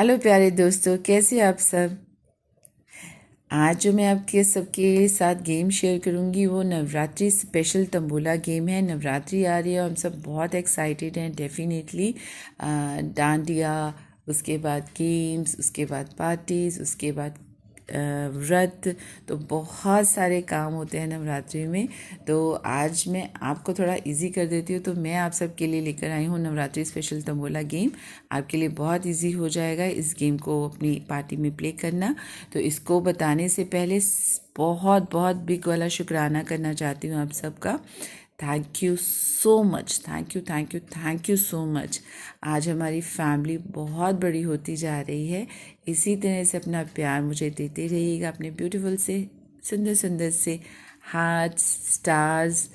Hello प्यारे दोस्तों, कैसे आप सब। आज जो मैं आपके सबके साथ गेम शेयर करूंगी वो नवरात्रि स्पेशल तंबोला गेम है। नवरात्रि आ रही है और हम सब बहुत एक्साइटेड हैं डेफिनेटली। डांडिया, उसके बाद गेम्स, उसके बाद पार्टीज़, उसके बाद व्रत, तो बहुत सारे काम होते हैं नवरात्रि में। तो आज मैं आपको थोड़ा इजी कर देती हूँ। तो मैं आप सबके लिए लेकर आई हूँ नवरात्रि स्पेशल तंबोला गेम। आपके लिए बहुत इजी हो जाएगा इस गेम को अपनी पार्टी में प्ले करना। तो इसको बताने से पहले बहुत बहुत बिग वाला शुक्राना करना चाहती हूँ आप सबका। Thank you so much, thank you thank you thank you so much. आज हमारी फैमिली बहुत बड़ी होती जा रही है। इसी तरह से अपना प्यार मुझे देते रहिएगा, अपने ब्यूटीफुल से सुंदर सुंदर से हार्ट्स, स्टार्स,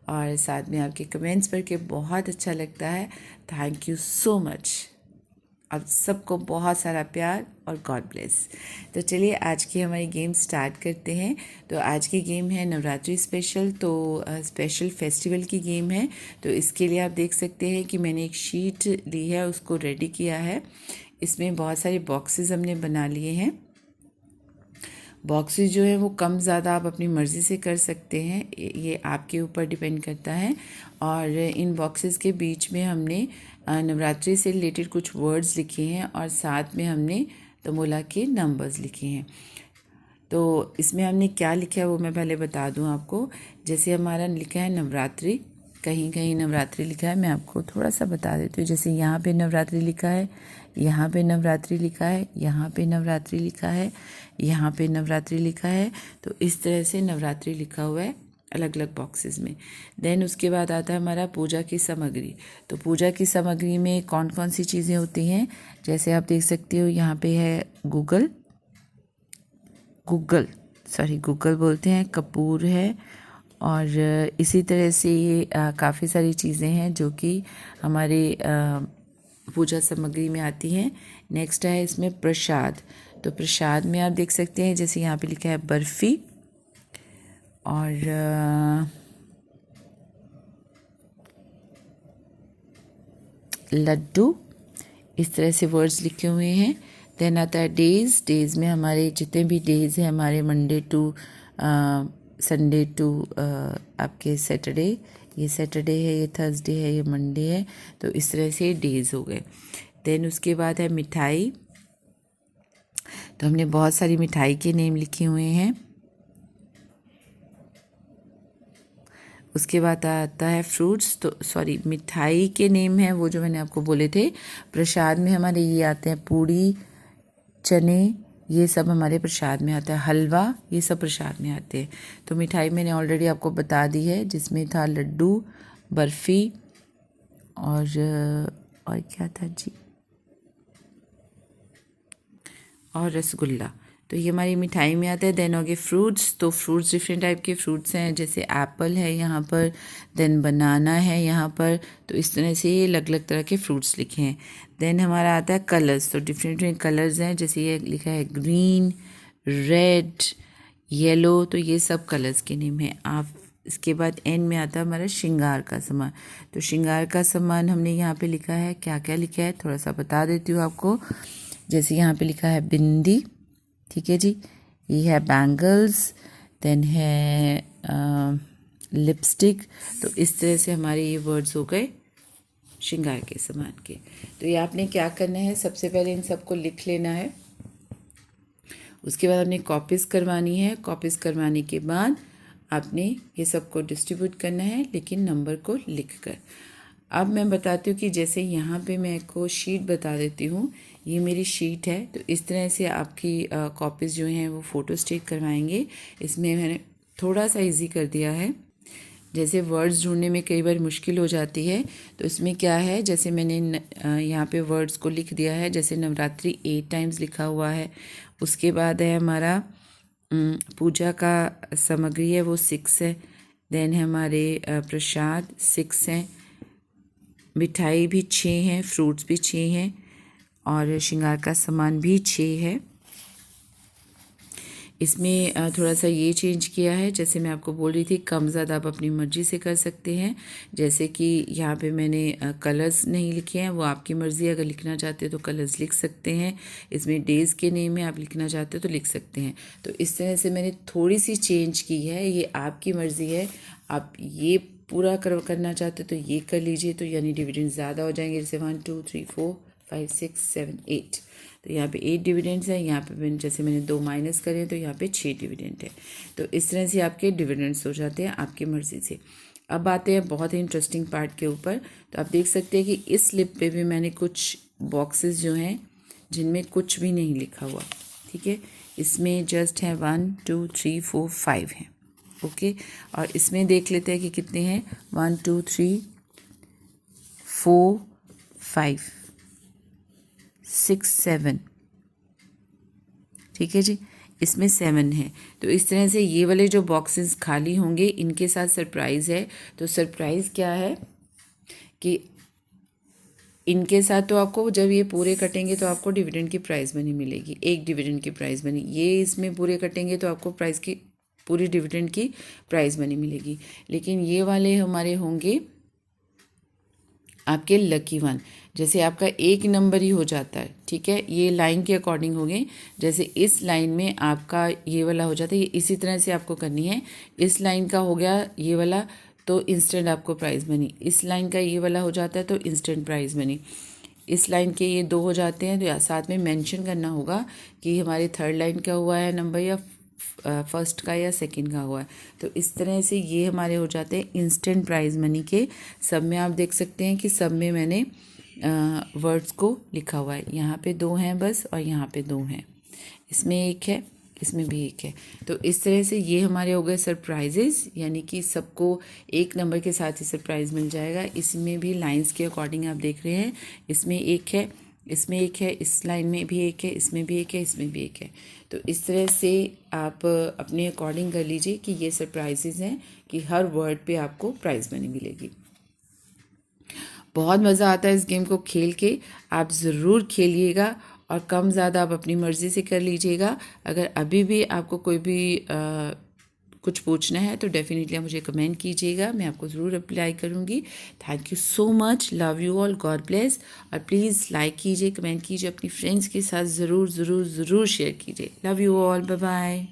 और साथ में आपके कमेंट्स पढ़ के बहुत अच्छा लगता है। Thank you so much. आप सबको बहुत सारा प्यार और गॉड ब्लेस। तो चलिए आज की हमारी गेम स्टार्ट करते हैं। तो आज की गेम है नवरात्रि स्पेशल, तो स्पेशल फेस्टिवल की गेम है। तो इसके लिए आप देख सकते हैं कि मैंने एक शीट ली है, उसको रेडी किया है। इसमें बहुत सारे बॉक्सेस हमने बना लिए हैं। बॉक्सेस जो है वो कम ज़्यादा आप अपनी मर्ज़ी से कर सकते हैं, ये आपके ऊपर डिपेंड करता है। और इन बॉक्सेस के बीच में हमने नवरात्रि से रिलेटेड कुछ वर्ड्स लिखे हैं और साथ में हमने तंबोला के नंबर्स लिखे हैं। तो इसमें हमने क्या लिखा है वो मैं पहले बता दूं आपको। जैसे हमारा लिखा है नवरात्रि, कहीं कहीं नवरात्रि लिखा है, मैं आपको थोड़ा सा बता देती हूँ। जैसे यहाँ पे नवरात्रि लिखा है, यहाँ पे नवरात्रि लिखा है, यहाँ पे नवरात्रि लिखा है, यहाँ पे नवरात्रि लिखा है। तो इस तरह से नवरात्रि लिखा हुआ है अलग अलग बॉक्सेस में। देन उसके बाद आता है हमारा पूजा की सामग्री। तो पूजा की सामग्री में कौन कौन सी चीज़ें होती हैं, जैसे आप देख सकते हो यहाँ पे है गूगल गूगल बोलते हैं, कपूर है, और इसी तरह से ये काफ़ी सारी चीज़ें हैं जो कि हमारे पूजा सामग्री में आती हैं। नेक्स्ट है इसमें प्रसाद। तो प्रसाद में आप देख सकते हैं जैसे यहाँ पे लिखा है बर्फ़ी और लड्डू, इस तरह से वर्ड्स लिखे हुए हैं। देन आता है डेज़ में हमारे जितने भी डेज़ हैं, हमारे मंडे टू संडे टू आपके सैटरडे, ये सैटरडे है, ये थर्सडे है, ये मंडे है। तो इस तरह से डेज़ हो गए। देन उसके बाद है मिठाई। तो हमने बहुत सारी मिठाई के नेम लिखे हुए हैं। उसके बाद आता है फ्रूट्स। तो सॉरी, मिठाई के नेम है वो जो मैंने आपको बोले थे। प्रसाद में हमारे ये आते हैं पूड़ी, चने, ये सब हमारे प्रसाद में आता है। हलवा, ये सब प्रसाद में आते हैं। तो मिठाई मैंने ऑलरेडी आपको बता दी है, जिसमें था लड्डू, बर्फ़ी और क्या था जी, और रसगुल्ला। तो ये हमारी मिठाई में आता है। देन हो गए फ्रूट्स। तो फ्रूट्स डिफरेंट टाइप के फ्रूट्स हैं, जैसे एप्पल है यहाँ पर, देन बनाना है यहाँ पर। तो इस तरह से ये अलग अलग तरह के फ्रूट्स लिखे हैं। देन हमारा आता है कलर्स। तो डिफरेंट डिफरेंट कलर्स हैं, जैसे ये लिखा है ग्रीन, रेड, येलो। तो ये सब कलर्स के नेम हैं। आप इसके बाद एंड में आता है हमारा श्रृंगार का सामान। तो श्रृंगार का सामान हमने यहाँ पे लिखा है, क्या क्या लिखा है थोड़ा सा बता देती हूँ आपको। जैसे यहाँ पे लिखा है बिंदी, ठीक है जी, ये है बैंगल्स, देन है लिपस्टिक। तो इस तरह से हमारे ये वर्ड्स हो गए श्रृंगार के सामान के। तो ये आपने क्या करना है, सबसे पहले इन सबको लिख लेना है। उसके बाद आपने कॉपीज़ करवानी है। कॉपीज़ करवाने के बाद आपने ये सबको डिस्ट्रीब्यूट करना है, लेकिन नंबर को लिख कर। अब मैं बताती हूँ कि जैसे यहाँ पे मैं आपको शीट बता देती हूँ, ये मेरी शीट है। तो इस तरह से आपकी कॉपीज़ जो हैं वो फ़ोटो स्टेट करवाएंगे। इसमें मैंने थोड़ा सा इजी कर दिया है, जैसे वर्ड्स ढूंढने में कई बार मुश्किल हो जाती है। तो इसमें क्या है, जैसे मैंने यहाँ पे वर्ड्स को लिख दिया है। जैसे नवरात्रि 8 टाइम्स लिखा हुआ है। उसके बाद है हमारा पूजा का सामग्री है वो 6 है। देन है हमारे प्रसाद 6 हैं, मिठाई भी 6 हैं, फ्रूट्स भी 6 हैं, और श्रृंगार का सामान भी 6 है। इसमें थोड़ा सा ये चेंज किया है, जैसे मैं आपको बोल रही थी कम ज़्यादा आप अपनी मर्ज़ी से कर सकते हैं। जैसे कि यहाँ पे मैंने कलर्स नहीं लिखे हैं, वो आपकी मर्ज़ी है, अगर लिखना चाहते हो तो कलर्स लिख सकते हैं। इसमें डेज़ के नेम में आप लिखना चाहते हो तो लिख सकते हैं। तो इस तरह से मैंने थोड़ी सी चेंज की है, ये आपकी मर्ज़ी है। आप ये पूरा करना चाहते हो तो ये कर लीजिए, तो यानी डिविडेंड ज़्यादा हो जाएंगे, जैसे 1 2 3 4 5 6 7 8। तो यहाँ पे 8 डिविडेंड्स हैं, यहाँ पे जैसे मैंने 2 माइनस करे हैं तो यहाँ पे 6 डिविडेंड है। तो इस तरह से आपके डिविडेंड्स हो जाते हैं आपकी मर्ज़ी से। अब आते हैं बहुत ही इंटरेस्टिंग पार्ट के ऊपर। तो आप देख सकते हैं कि इस स्लिप पे भी मैंने कुछ बॉक्सेस जो हैं जिनमें कुछ भी नहीं लिखा हुआ, ठीक है। इसमें जस्ट है 1 2 3 4 5 हैं, ओके। और इसमें देख लेते हैं कि कितने हैं, 1 2 3 4 5 6 7, ठीक है जी, इसमें 7 है। तो इस तरह से ये वाले जो बॉक्सेस खाली होंगे इनके साथ सरप्राइज़ है। तो सरप्राइज़ क्या है कि इनके साथ तो आपको जब ये पूरे कटेंगे तो आपको डिविडेंड की प्राइस मनी मिलेगी, एक डिविडेंड की प्राइस मनी। ये इसमें पूरे कटेंगे तो आपको प्राइस की पूरी डिविडेंड की प्राइस मनी मिलेगी। लेकिन ये वाले हमारे होंगे आपके लकी वन, जैसे आपका एक नंबर ही हो जाता है, ठीक है। ये लाइन के अकॉर्डिंग होंगे, जैसे इस लाइन में आपका ये वाला हो जाता है, ये इसी तरह से आपको करनी है। इस लाइन का हो गया ये वाला तो इंस्टेंट आपको प्राइज़ मनी, इस लाइन का ये वाला हो जाता है तो इंस्टेंट प्राइज़ मनी, इस लाइन के ये 2 हो जाते हैं। तो साथ में मेंशन करना होगा कि हमारी थर्ड लाइन का हुआ है नंबर या फर्स्ट का या सेकंड का हुआ है। तो इस तरह से ये हमारे हो जाते हैं इंस्टेंट प्राइज़ मनी के। सब में आप देख सकते हैं कि सब में मैंने वर्ड्स को लिखा हुआ है। यहाँ पे 2 हैं बस और यहाँ पे 2 हैं, इसमें 1 है, इसमें भी 1 है। तो इस तरह से ये हमारे हो गए सरप्राइजेज़, यानी कि सबको एक नंबर के साथ ही सरप्राइज़ मिल जाएगा। इसमें भी लाइंस के अकॉर्डिंग आप देख रहे हैं, इसमें 1 है, इसमें 1 है, इस लाइन में भी 1 है, इसमें भी 1 है, इसमें भी 1 है। तो इस तरह से आप अपने अकॉर्डिंग कर लीजिए कि ये सरप्राइजेज़ हैं कि हर वर्ड पे आपको प्राइज़ मनी मिलेगी। बहुत मज़ा आता है इस गेम को खेल के, आप ज़रूर खेलिएगा और कम ज़्यादा आप अपनी मर्ज़ी से कर लीजिएगा। अगर अभी भी आपको कोई भी कुछ पूछना है तो डेफिनेटली आप मुझे कमेंट कीजिएगा, मैं आपको ज़रूर रिप्लाई करूँगी। Thank you so much, love you all, God bless. और प्लीज़ लाइक कीजिए, कमेंट कीजिए, अपनी फ्रेंड्स के साथ ज़रूर ज़रूर ज़रूर शेयर कीजिए। Love you all, bye bye.